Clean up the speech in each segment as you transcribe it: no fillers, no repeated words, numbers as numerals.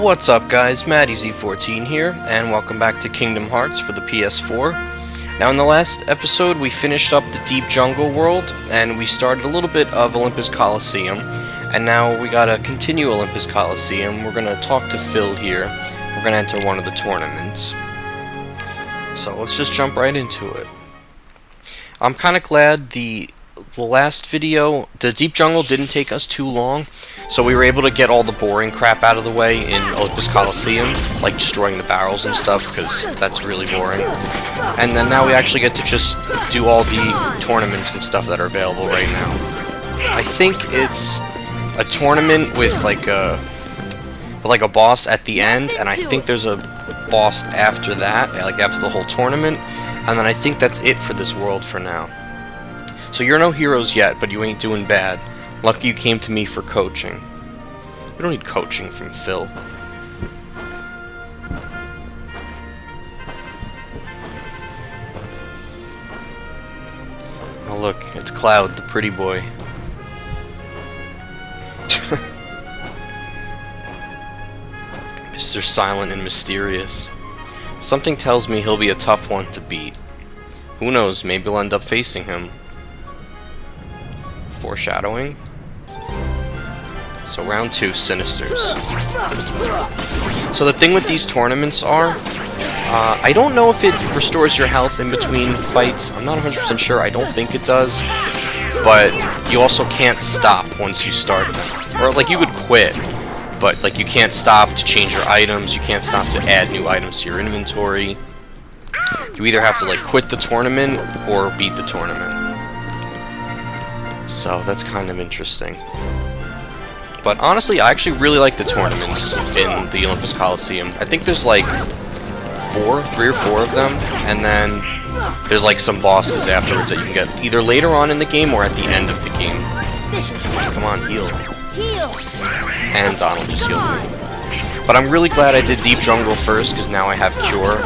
What's up guys, MattyZ14 here, and welcome back to Kingdom Hearts for the PS4. Now in the last episode we finished up the Deep Jungle world, and we started a little bit of Olympus Coliseum, and now we gotta continue Olympus Coliseum. We're gonna talk to Phil here. We're gonna enter one of the tournaments. So let's just jump right into it. I'm kinda glad the last video, the Deep Jungle didn't take us too long, so we were able to get all the boring crap out of the way in Olympus Coliseum, like destroying the barrels and stuff, because that's really boring. And then now we actually get to just do all the tournaments and stuff that are available right now. I think it's a tournament with like a boss at the end, and I think there's a boss after that, like after the whole tournament, and then I think that's it for this world for now. So you're no heroes yet, but you ain't doing bad. Lucky you came to me for coaching. We don't need coaching from Phil. Oh look, it's Cloud, the pretty boy. Mr. Silent and Mysterious. Something tells me he'll be a tough one to beat. Who knows, maybe we'll end up facing him. Foreshadowing. So round 2, Sinisters. So the thing with these tournaments are, I don't know if it restores your health in between fights. I'm not 100% sure. I don't think it does. But you also can't stop once you start them. Or like you could quit, but like you can't stop to change your items. You can't stop to add new items to your inventory. You either have to like quit the tournament or beat the tournament. So that's kind of interesting. But honestly, I actually really like the tournaments in the Olympus Coliseum. I think there's like 3 or 4 of them, and then there's like some bosses afterwards that you can get either later on in the game or at the end of the game. Come on, heal. And Donald just healed me. But I'm really glad I did Deep Jungle first, because now I have Cure,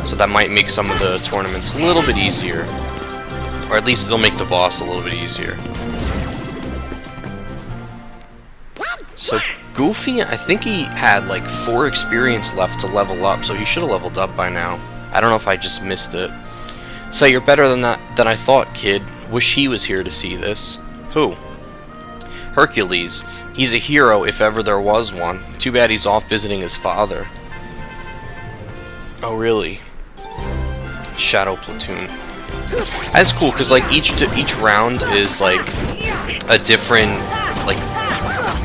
so that might make some of the tournaments a little bit easier. Or at least it'll make the boss a little bit easier. So Goofy, I think he had like 4 experience left to level up, so he should have leveled up by now. I don't know if I just missed it. So you're better than I thought, kid. Wish he was here to see this. Who? Hercules. He's a hero if ever there was one. Too bad he's off visiting his father. Oh really? Shadow Platoon. That's cool, because like each round is like a different, like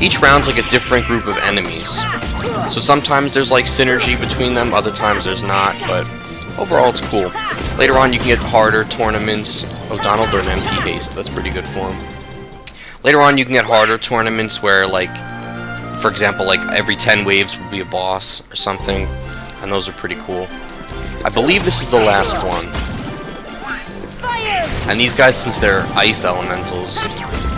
each round's like a different group of enemies. So sometimes there's like synergy between them, other times there's not, but overall it's cool. Later on you can get harder tournaments. Oh, Donald learned MP haste, that's pretty good for him. Later on you can get harder tournaments where like, for example, like every 10 waves will be a boss or something, and those are pretty cool. I believe this is the last one. And these guys, since they're ice elementals,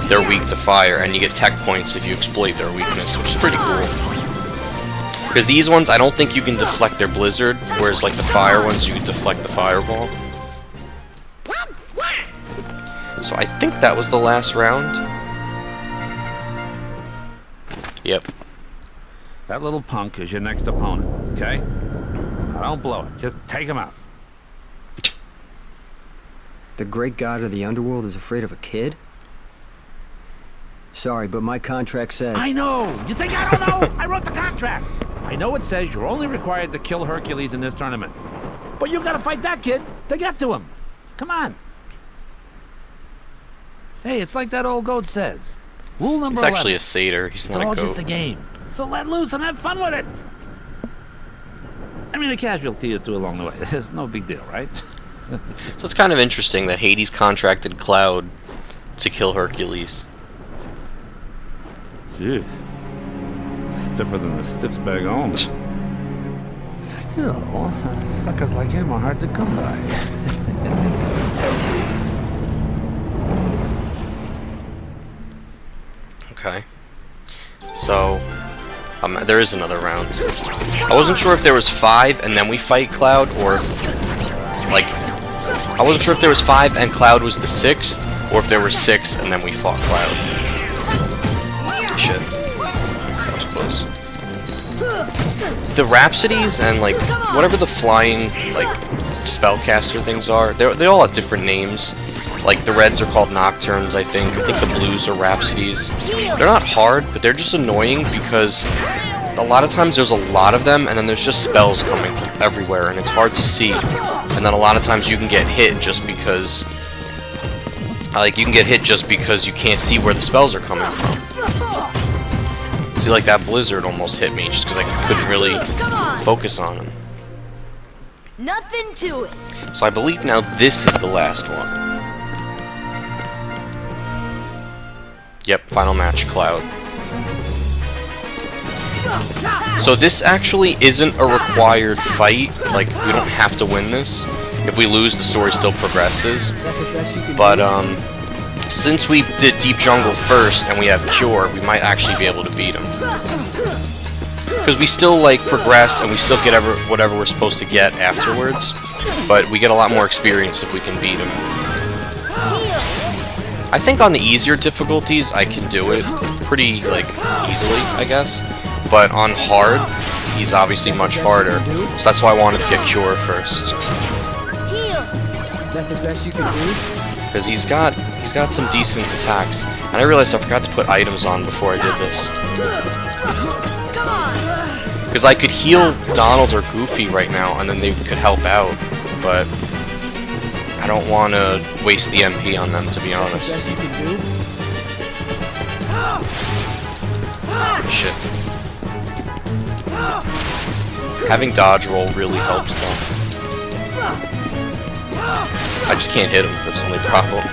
they're weak to fire, and you get tech points if you exploit their weakness, which is pretty cool. Because these ones, I don't think you can deflect their blizzard, whereas like the fire ones, you can deflect the fireball. So I think that was the last round. Yep. That little punk is your next opponent, okay? Now don't blow it, just take him out. The great god of the underworld is afraid of a kid? Sorry, but my contract says... I know! You think I don't know? I wrote the contract! I know it says you're only required to kill Hercules in this tournament. But you gotta fight that kid to get to him. Come on. Hey, it's like that old goat says. Rule number 11. He's actually a satyr, he's not a goat. It's all just a game. So let loose and have fun with it! I mean, a casualty or two along the way. It's no big deal, right? So it's kind of interesting that Hades contracted Cloud to kill Hercules. Jeez. Stiffer than the stiff's bag home. Still, suckers like him are hard to come by. Okay. So, there is another round. I wasn't sure if there was 5 and then we fight Cloud, or if, like, I wasn't sure if there was 5 and Cloud was the 6th, or if there were 6 and then we fought Cloud. Shit. That was close. The Rhapsodies and, like, whatever the flying, like, spellcaster things are, they all have different names. Like, the reds are called Nocturnes, I think. I think the blues are Rhapsodies. They're not hard, but they're just annoying because a lot of times there's a lot of them, and then there's just spells coming from everywhere, and it's hard to see. And then a lot of times you can get hit just because... Like, you can get hit just because you can't see where the spells are coming from. See, like, that blizzard almost hit me just because I couldn't really focus on him. Nothing to it. So I believe now this is the last one. Yep, final match, Cloud. So this actually isn't a required fight. Like, we don't have to win this. If we lose, the story still progresses. But, since we did Deep Jungle first and we have Cure, we might actually be able to beat him. Because we still, like, progress and we still get whatever we're supposed to get afterwards. But we get a lot more experience if we can beat him. I think on the easier difficulties, I can do it pretty, like, easily, I guess. But on hard, he's obviously much harder. So that's why I wanted to get Cure first. That's the best you can do? Because he's got some decent attacks. And I realized I forgot to put items on before I did this. Because I could heal Donald or Goofy right now, and then they could help out. But I don't want to waste the MP on them, to be honest. Best you can do? Shit. Having dodge roll really helps, though. I just can't hit him, that's the only problem.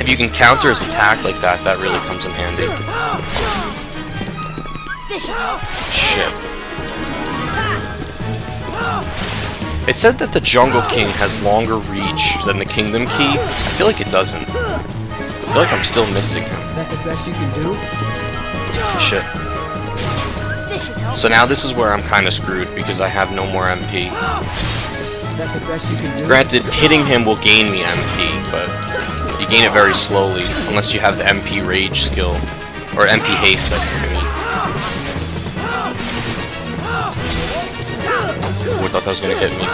If you can counter his attack like that, that really comes in handy. Shit. It said that the Jungle King has longer reach than the Kingdom Key. I feel like it doesn't. I feel like I'm still missing him. That's the best you can do? Shit. So now this is where I'm kind of screwed because I have no more MP. That's the best you can do? Granted, hitting him will gain me MP, but you gain it very slowly unless you have the MP Rage skill or MP Haste. I thought that was gonna hit me.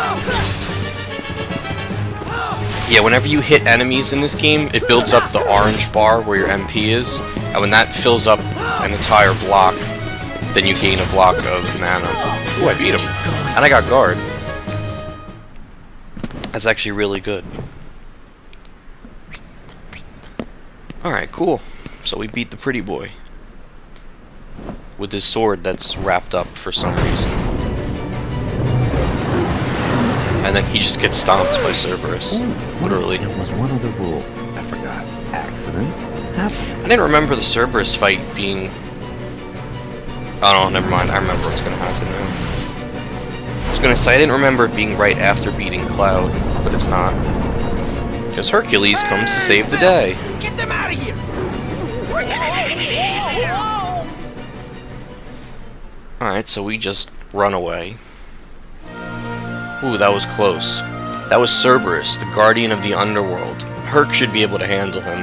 Yeah, whenever you hit enemies in this game, it builds up the orange bar where your MP is, and when that fills up an entire block, then you gain a block of mana. Ooh, I beat him. And I got guard. That's actually really good. Alright, cool. So we beat the pretty boy. With his sword that's wrapped up for some reason. And then he just gets stomped by Cerberus. Literally. There was one other rule. I forgot. Accident happened. I didn't remember the Cerberus fight being... Oh no, never mind. I remember what's gonna happen now. I was gonna say I didn't remember it being right after beating Cloud, but it's not. Because Hercules comes to save the day. Get them out of here! Alright, so we just run away. Ooh, that was close. That was Cerberus, the guardian of the underworld. Herc should be able to handle him.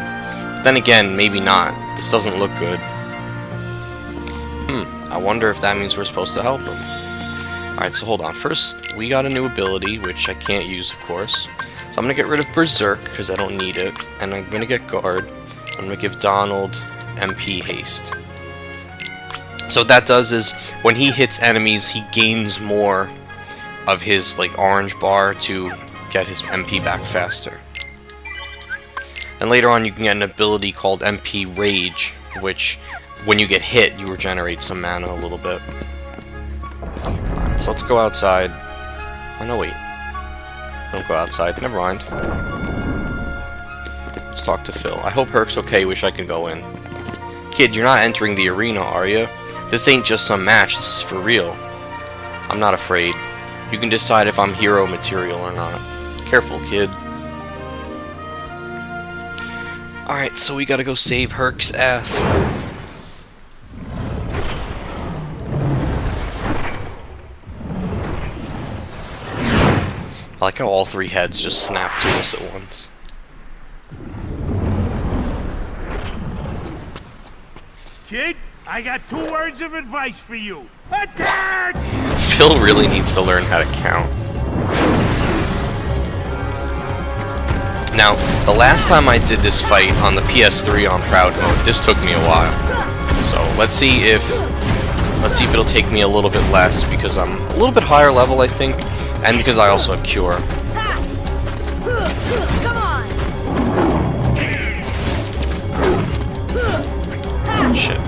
But then again, maybe not. This doesn't look good. I wonder if that means we're supposed to help him. Alright, so hold on. First, we got a new ability, which I can't use, of course. So I'm going to get rid of Berserk, because I don't need it. And I'm going to get Guard. I'm going to give Donald MP Haste. So what that does is, when he hits enemies, he gains more of his, like, orange bar to get his MP back faster. And later on, you can get an ability called MP Rage, which... when you get hit, you regenerate some mana a little bit. Alright, so let's go outside. Oh, no, wait. Don't go outside. Never mind. Let's talk to Phil. I hope Herc's okay. Wish I could go in. Kid, you're not entering the arena, are you? This ain't just some match. This is for real. I'm not afraid. You can decide if I'm hero material or not. Careful, kid. Alright, so we gotta go save Herc's ass. I like how all three heads just snap to us at once. Kid, I got 2 words of advice for you. Attack! Phil really needs to learn how to count. Now, the last time I did this fight on the PS3 on Proud Mode, this took me a while. So let's see if it'll take me a little bit less, because I'm a little bit higher level, I think, and because I also have Cure. Come on. Shit.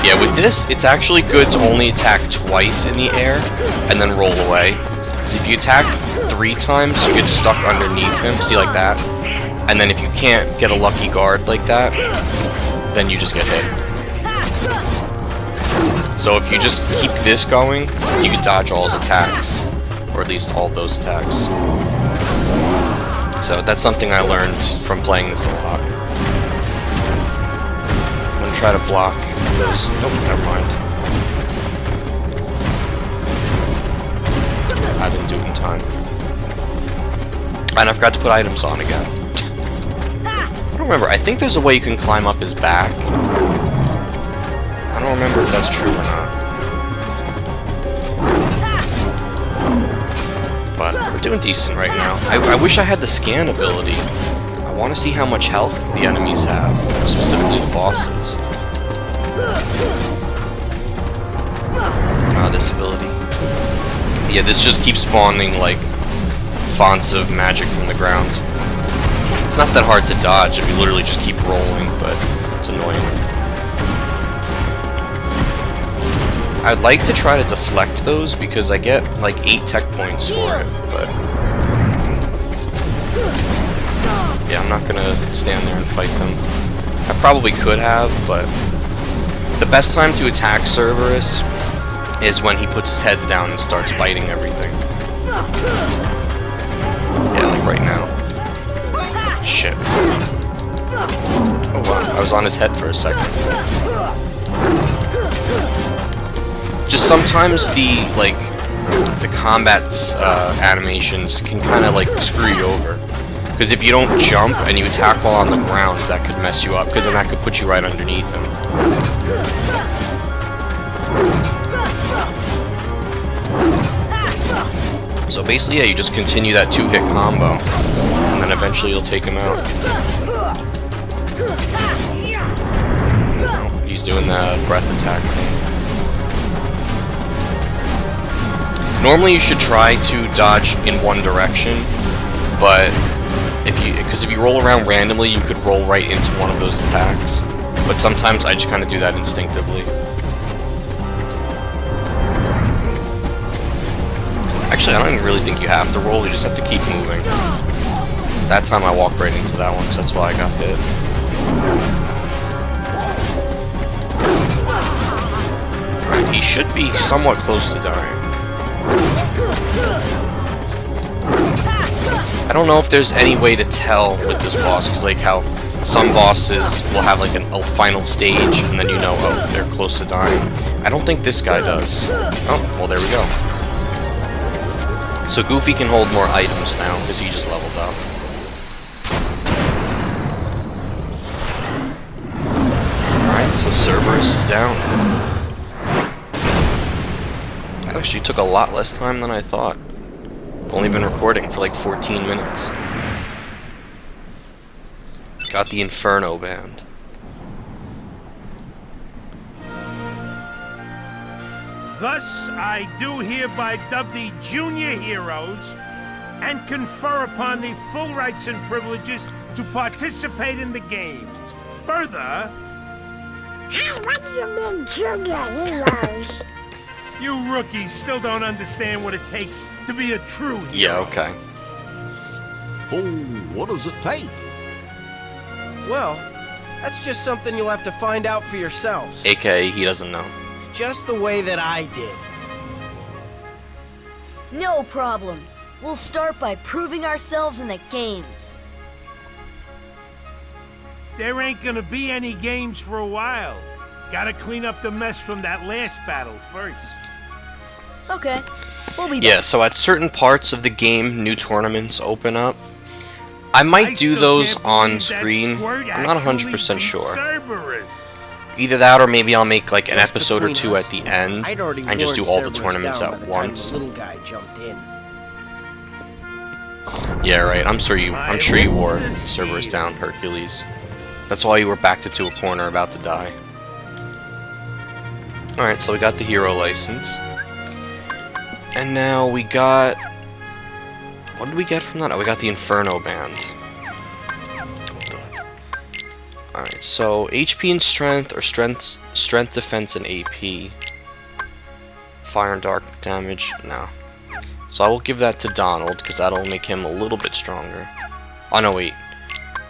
Yeah, with this, it's actually good to only attack twice in the air and then roll away. Because if you attack 3 times, you get stuck underneath him, see, like that. And then if you can't get a lucky guard like that, then you just get hit. So if you just keep this going, you can dodge all his attacks. Or at least all those attacks. So that's something I learned from playing this a lot. I'm gonna try to block those. Nope, never mind. I didn't do it in time. And I forgot to put items on again. I don't remember. I think there's a way you can climb up his back. I don't remember if that's true or not. But we're doing decent right now. I wish I had the scan ability. I want to see how much health the enemies have, specifically the bosses. This ability. Yeah, this just keeps spawning, like, fonts of magic from the ground. It's not that hard to dodge if you literally just keep rolling, but it's annoying. I'd like to try to deflect those because I get like 8 tech points for it, but yeah, I'm not gonna stand there and fight them. I probably could have, but the best time to attack Cerberus is when he puts his heads down and starts biting everything. Yeah, like right now. Shit. Oh wow, I was on his head for a second. Just sometimes the combat animations can kind of like screw you over. Because if you don't jump and you attack while on the ground, that could mess you up, because then that could put you right underneath him. So basically, yeah, you just continue that 2-hit combo, and then eventually you'll take him out. Oh, he's doing the breath attack thing. Normally you should try to dodge in one direction, but because if you roll around randomly, you could roll right into one of those attacks. But sometimes I just kind of do that instinctively. Actually, I don't even really think you have to roll, you just have to keep moving. That time I walked right into that one, so that's why I got hit. Alright, he should be somewhat close to dying. I don't know if there's any way to tell with this boss, because like how some bosses will have like a final stage, and then you know, oh, they're close to dying. I don't think this guy does. Oh, well, there we go. So Goofy can hold more items now, because he just leveled up. Alright, so Cerberus is down. That actually took a lot less time than I thought. I've only been recording for like 14 minutes. Got the Inferno band. Thus, I do hereby dub thee junior heroes and confer upon thee full rights and privileges to participate in the games. Further... Hey, what do you mean junior heroes? You rookies still don't understand what it takes to be a true hero. Yeah, okay. So, what does it take? Well, that's just something you'll have to find out for yourselves. AKA, he doesn't know. Just the way that I did. No problem. We'll start by proving ourselves in the games. There ain't gonna be any games for a while. Gotta clean up the mess from that last battle first. Okay, we'll be Yeah, back. so at certain parts of the game, new tournaments open up. I might do still those can't on believe that screen. squirt I'm not actually 100% beat sure. Cerberus. Either that, or maybe I'll make like an Just episode or between two us, at the end, I'd already and just do worn all the Cerberus tournaments down by at the time once. the little guy jumped in. Yeah, right. I'm sure you wore Olympus Cerberus here. down, Hercules. That's why you were backed into a corner about to die. Alright, so we got the hero license. And now we got... What did we get from that? Oh, we got the Inferno band. Alright, so HP and strength, or strength, defense, and AP. Fire and dark damage? No. So I will give that to Donald, because that'll make him a little bit stronger. Oh no, wait.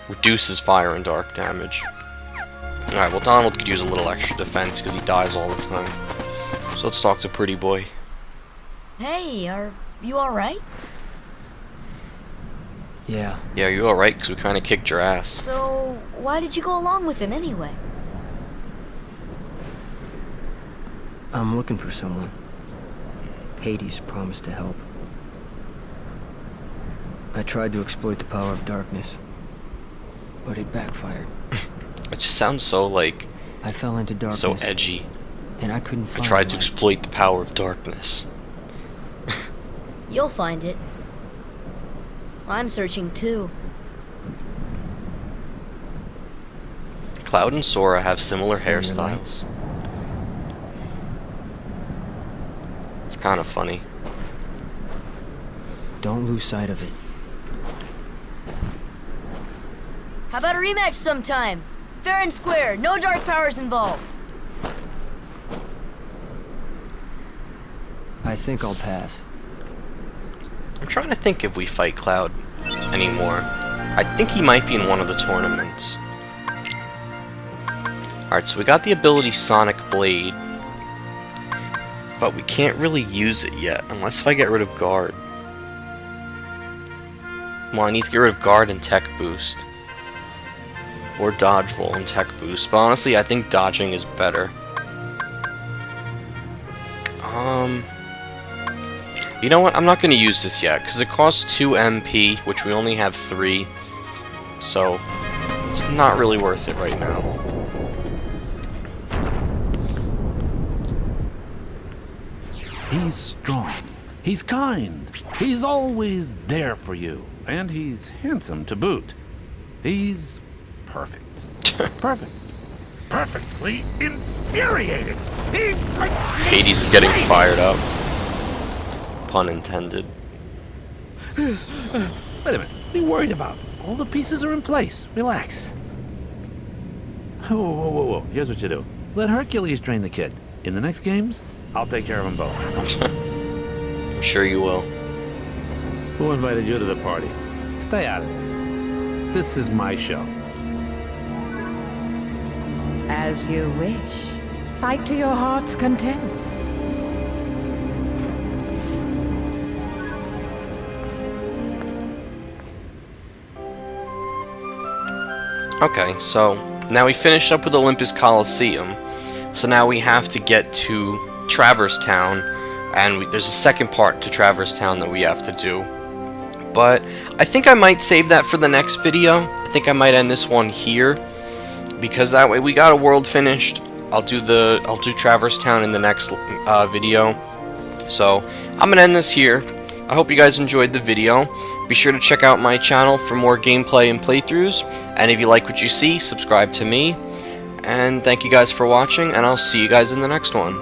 Reduces fire and dark damage. Alright, well Donald could use a little extra defense, because he dies all the time. So let's talk to Pretty Boy. Hey, are you alright? Yeah, Yeah, are you alright? Because we kind of kicked your ass. So, why did you go along with him anyway? I'm looking for someone. Hades promised to help. I tried to exploit the power of darkness, but it backfired. It just sounds so, like, I fell into darkness, so edgy. and I couldn't I find tried to light. exploit the power of darkness. You'll find it. I'm searching too. Cloud and Sora have similar Find your light. hairstyles. It's kind of funny. Don't lose sight of it. How about a rematch sometime? Fair and square, no dark powers involved. I think I'll pass. I'm trying to think if we fight Cloud anymore. I think he might be in one of the tournaments. Alright, so we got the ability Sonic Blade. But we can't really use it yet, unless if I get rid of Guard. Well, I need to get rid of Guard and Tech Boost. Or Dodge Roll and Tech Boost. But honestly, I think dodging is better. You know what? I'm not going to use this yet, because it costs 2 MP, which we only have 3. So, it's not really worth it right now. He's strong. He's kind. He's always there for you. And he's handsome to boot. He's perfect. Perfect. Perfectly infuriated. He makes me Hades is getting crazy. fired up. Pun intended. Wait a minute. What are you worried about? All the pieces are in place. Relax. Whoa, whoa, whoa, whoa. Here's what you do. Let Hercules train the kid. In the next games, I'll take care of them both. I'm sure you will. Who invited you to the party? Stay out of this. This is my show. As you wish. Fight to your heart's content. Okay, so now we finished up with Olympus Coliseum. So now we have to get to Traverse Town, and there's a second part to Traverse Town that we have to do. But I think I might save that for the next video. I think I might end this one here, because that way we got a world finished. I'll do Traverse Town in the next video. So I'm gonna end this here. I hope you guys enjoyed the video. Be sure to check out my channel for more gameplay and playthroughs. And if you like what you see, subscribe to me. And thank you guys for watching, and I'll see you guys in the next one.